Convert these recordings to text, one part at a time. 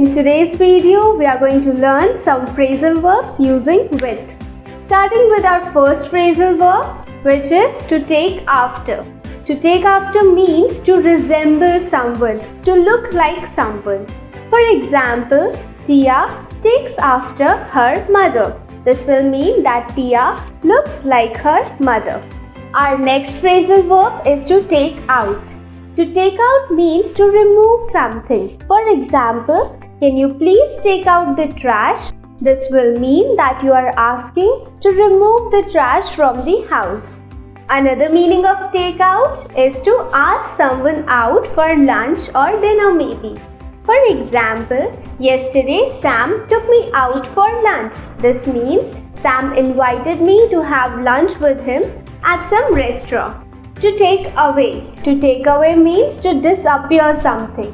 In today's video, we are going to learn some phrasal verbs using with. Starting with our first phrasal verb, which is to take after. To take after means to resemble someone, to look like someone. For example, Tia takes after her mother. This will mean that Tia looks like her mother. Our next phrasal verb is to take out. To take out means to remove something. For example, can you please take out the trash? This will mean that you are asking to remove the trash from the house. Another meaning of take out is to ask someone out for lunch or dinner maybe. For example, yesterday Sam took me out for lunch. This means Sam invited me to have lunch with him at some restaurant. To take away. To take away means to disappear something.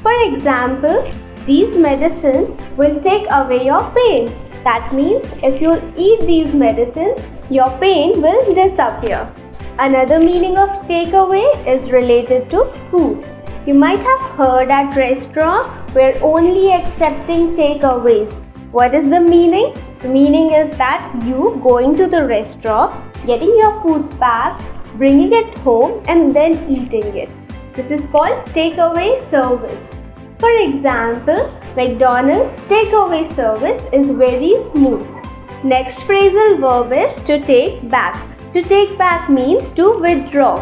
For example, these medicines will take away your pain. That means if you eat these medicines, your pain will disappear. Another meaning of take away is related to food. You might have heard at restaurant we're only accepting takeaways. What is the meaning? The meaning is that you going to the restaurant, getting your food packed, bringing it home and then eating it. This is called takeaway service. For example, McDonald's takeaway service is very smooth. Next phrasal verb is to take back. To take back means to withdraw.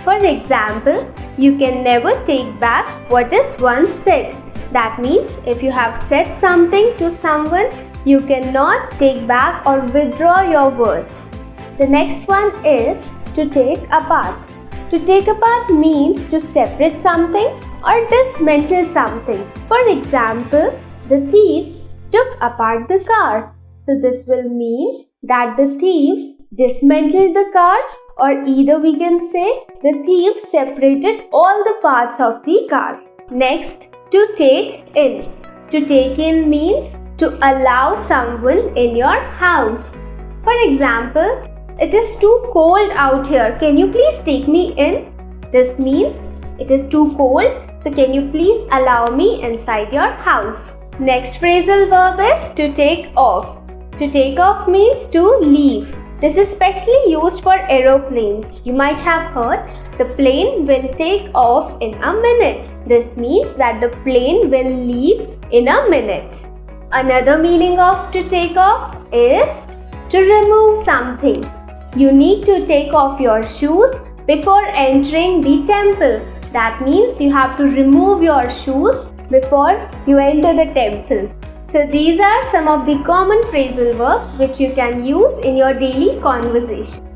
For example, you can never take back what is once said. That means if you have said something to someone, you cannot take back or withdraw your words. The next one is to take apart. To take apart means to separate something or dismantle something. For example, the thieves took apart the car. So this will mean that the thieves dismantled the car, or either we can say the thieves separated all the parts of the car. Next, to take in. To take in means to allow someone in your house. For example, it is too cold out here. Can you please take me in? This means it is too cold, so can you please allow me inside your house? Next phrasal verb is to take off. To take off means to leave. This is specially used for aeroplanes. You might have heard the plane will take off in a minute. This means that the plane will leave in a minute. Another meaning of to take off is to remove something. You need to take off your shoes before entering the temple. That means you have to remove your shoes before you enter the temple. So these are some of the common phrasal verbs which you can use in your daily conversation.